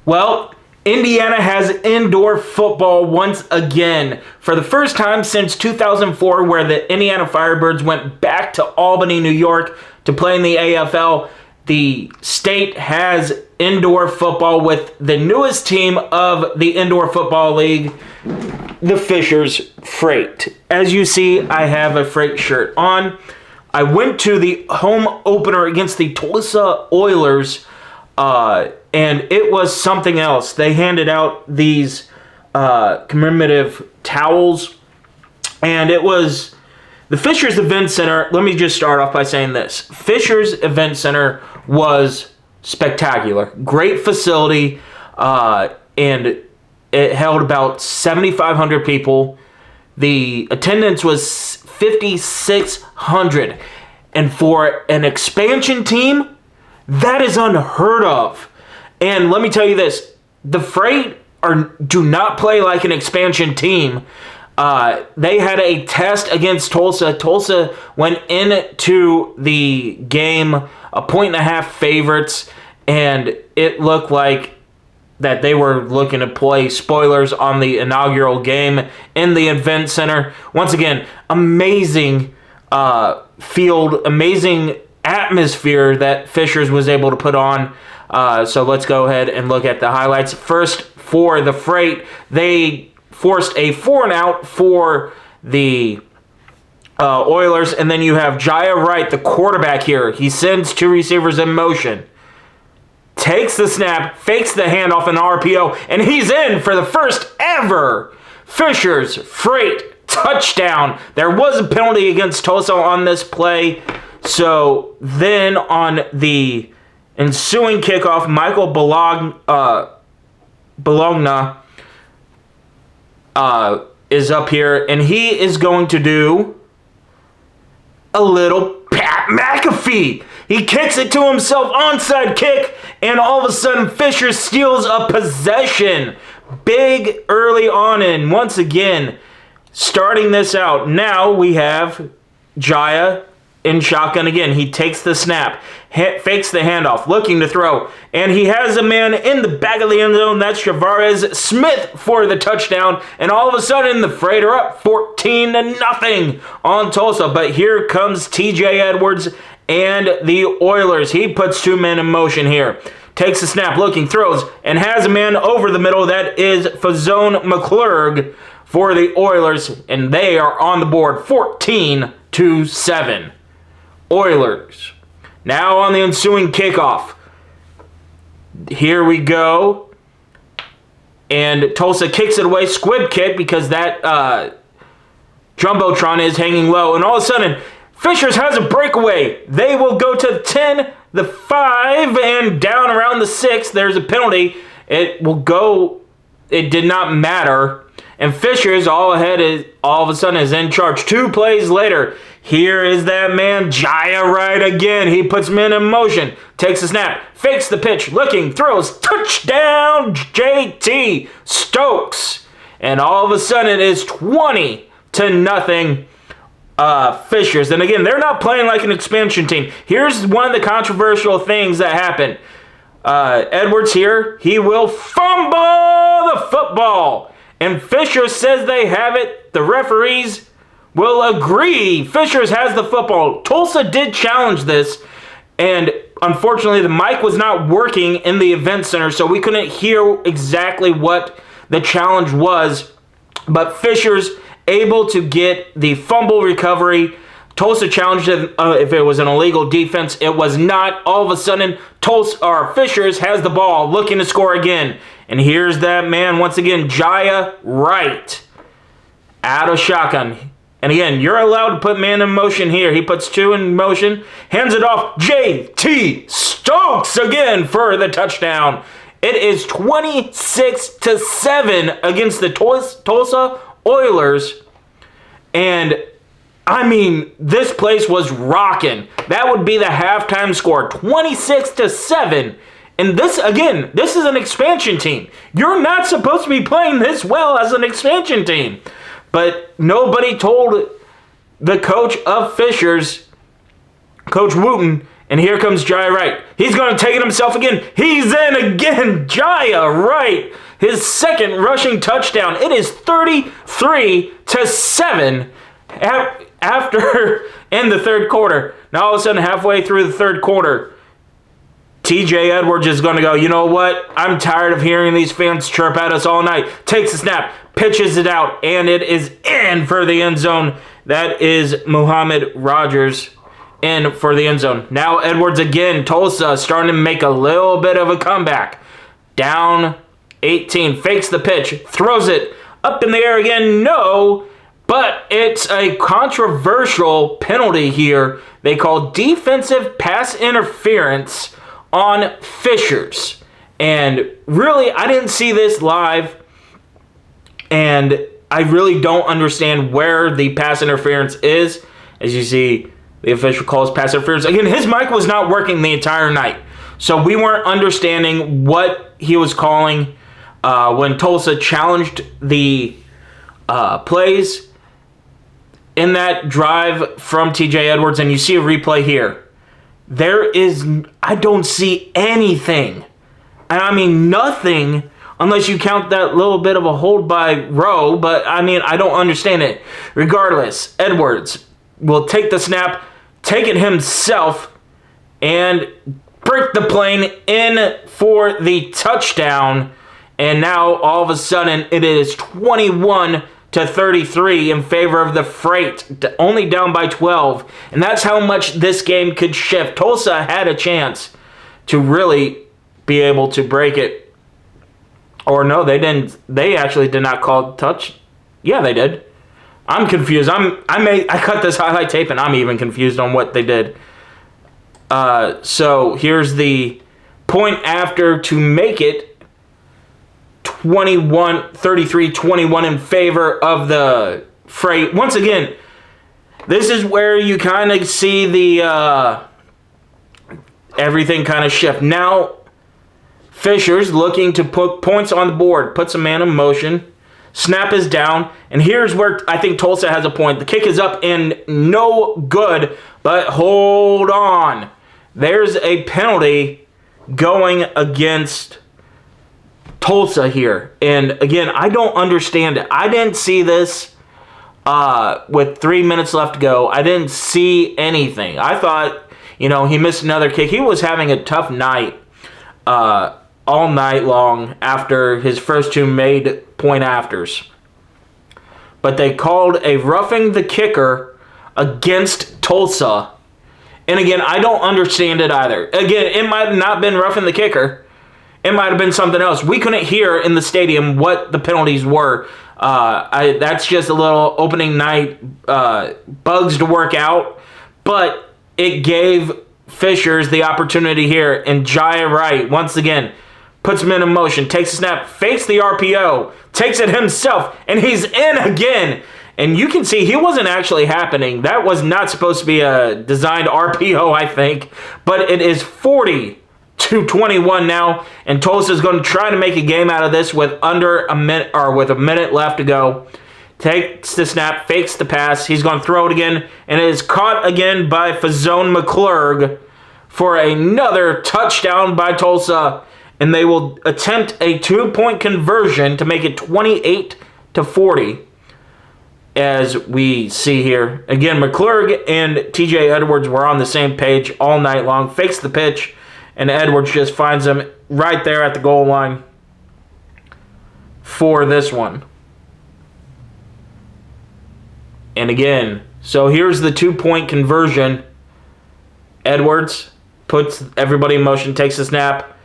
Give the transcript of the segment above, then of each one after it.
Well, Indiana has indoor football once again for the first time since 2004, where the Indiana Firebirds went back to Albany, New York to play in the AFL. The state has indoor football with the newest team of the Indoor Football League, the Fishers Freight. As you see, I have a Freight shirt on. I went to the home opener against the Tulsa Oilers, and it was something else. They handed out these commemorative towels, and it was the Fishers Event Center. Let me just start off by saying this. Fishers Event Center was spectacular. Great facility, and it held about 7,500 people. The attendance was 5,600. And for an expansion team, that is unheard of. And let me tell you this, the Freight do not play like an expansion team. They had a test against Tulsa. Tulsa went into the game 1.5 favorites, and it looked like that they were looking to play spoilers on the inaugural game in the event center. Once again, amazing field, amazing atmosphere that Fishers was able to put on. So let's go ahead and look at the highlights. First, for the Freight, they forced a 4-and-out for the Oilers, and then you have Jaya Wright, the quarterback here. He sends two receivers in motion, takes the snap, fakes the handoff in RPO, and he's in for the first ever Fishers Freight touchdown. There was a penalty against Tulsa on this play. So then on the ensuing kickoff, Michael Bologna is up here, and he is going to do a little Pat McAfee. He kicks it to himself, onside kick, and all of a sudden Fisher steals a possession. Big early on, and once again, starting this out, now we have Jaya in shotgun again. He takes the snap, fakes the handoff, looking to throw, and he has a man in the back of the end zone. That's Travares Smith for the touchdown, and all of a sudden the Freight are up 14-0 on Tulsa. But here comes TJ Edwards and the Oilers. He puts two men in motion here. Takes the snap, looking, throws, and has a man over the middle. That is Fazone McClurg for the Oilers, and they are on the board 14-7. Oilers. Now on the ensuing kickoff. Here we go. And Tulsa kicks it away. Squib kick, because that Jumbotron is hanging low. And all of a sudden, Fishers has a breakaway. They will go to the 10, the 5, and down around the 6. There's a penalty. It will go. It did not matter. And Fishers all of a sudden is in charge. 2 plays later, here is that man, Jaya Wright again. He puts men in motion, takes a snap, fakes the pitch, looking, throws, touchdown, JT Stokes. And all of a sudden it is 20-0 Fishers. And again, they're not playing like an expansion team. Here's one of the controversial things that happened. Edwards here, he will fumble the football. And Fishers says they have it. The referees will agree. Fishers has the football. Tulsa did challenge this, and unfortunately the mic was not working in the event center, so we couldn't hear exactly what the challenge was. But Fishers able to get the fumble recovery. Tulsa challenged it if it was an illegal defense. It was not. All of a sudden, Fishers has the ball, looking to score again. And here's that man once again, Jaya Wright, out of shotgun. And again, you're allowed to put man in motion here. He puts 2 in motion, hands it off. JT Stokes again for the touchdown. It is 26-7 against the Tulsa Oilers. And I mean, this place was rocking. That would be the halftime score, 26-7. And this is an expansion team. You're not supposed to be playing this well as an expansion team. But nobody told the coach of Fishers, Coach Wooten, And here comes Jaya Wright. He's going to take it himself again. He's in again. Jaya Wright, his second rushing touchdown. It is 33-7 after in the third quarter. Now all of a sudden, halfway through the third quarter, TJ Edwards is going to go, you know what? I'm tired of hearing these fans chirp at us all night. Takes the snap, pitches it out, and it is in for the end zone. That is Muhammad Rogers in for the end zone. Now Edwards again. Tulsa starting to make a little bit of a comeback. Down 18. Fakes the pitch. Throws it up in the air again. No. But it's a controversial penalty here. They call defensive pass interference on Fishers. And really, I didn't see this live. And I really don't understand where the pass interference is. As you see, the official calls pass interference. Again, his mic was not working the entire night. So we weren't understanding what he was calling when Tulsa challenged the plays in that drive from TJ Edwards. And you see a replay here. I don't see anything. And I mean nothing unless you count that little bit of a hold by Rowe. But I mean, I don't understand it. Regardless, Edwards will take the snap, take it himself, and break the plane in for the touchdown. And now all of a sudden it is 21-33 in favor of the Freight, only down by 12. And that's how much this game could shift. Tulsa had a chance to really be able to break it. Or no, they didn't. They actually did not call touch. Yeah, they did. I'm confused. I cut this highlight tape and I'm even confused on what they did. So here's the point after to make it 33-21 in favor of the Freight. Once again, this is where you kind of see the everything kind of shift. Now, Fishers looking to put points on the board, puts a man in motion. Snap is down, and here's where I think Tulsa has a point. The kick is up and no good, but hold on. There's a penalty going against Tulsa here. And again, I don't understand it. I didn't see this with 3 minutes left to go. I didn't see anything. I thought, he missed another kick. He was having a tough night all night long after his first two made point afters. But they called a roughing the kicker against Tulsa. And again, I don't understand it either. Again, it might have not been roughing the kicker. It might have been something else. We couldn't hear in the stadium what the penalties were. That's just a little opening night bugs to work out. But it gave Fishers the opportunity here. And Jaya Wright, once again, puts him in motion, takes a snap, fakes the RPO, takes it himself, and he's in again. And you can see he wasn't actually happening. That was not supposed to be a designed RPO, I think. But it is 40-21 now, and Tulsa is going to try to make a game out of this with under a minute or with a minute left to go. Takes the snap, fakes the pass. He's going to throw it again, and it is caught again by Fazone McClurg for another touchdown by Tulsa. And they will attempt a 2-point conversion to make it 28-40. As we see here. Again, McClurg and TJ Edwards were on the same page all night long. Fakes the pitch, and Edwards just finds him right there at the goal line for this one. And again, so here's the 2-point conversion. Edwards puts everybody in motion, takes the snap,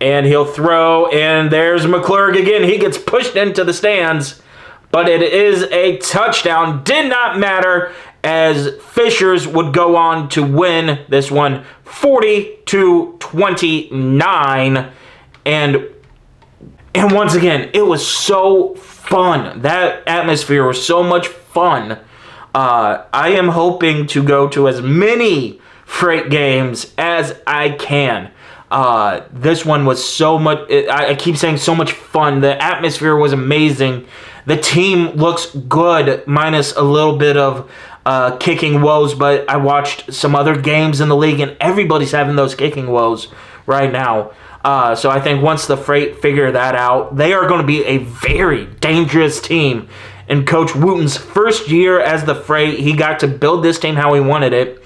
and he'll throw, and there's McClurg again. He gets pushed into the stands, but it is a touchdown. Did not matter, as Fishers would go on to win this one 40-29. And once again, it was so fun. That atmosphere was so much fun. I am hoping to go to as many Freight games as I can. This one was so much, I keep saying so much fun. The atmosphere was amazing. The team looks good, minus a little bit of kicking woes, but I watched some other games in the league, and everybody's having those kicking woes right now. So I think once the Freight figure that out, they are going to be a very dangerous team. In Coach Wooten's first year as the Freight, he got to build this team how he wanted it.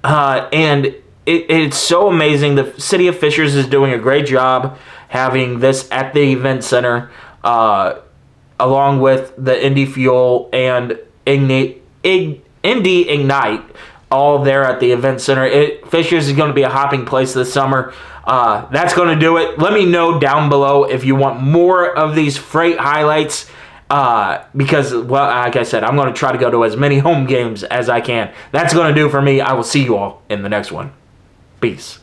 And it's so amazing. The city of Fishers is doing a great job having this at the event center, along with the Indy Fuel and Indy Ignite, all there at the event center. Fishers is going to be a hopping place this summer. That's going to do it. Let me know down below if you want more of these Freight highlights. Because, well, like I said, I'm going to try to go to as many home games as I can. That's going to do for me. I will see you all in the next one. Peace.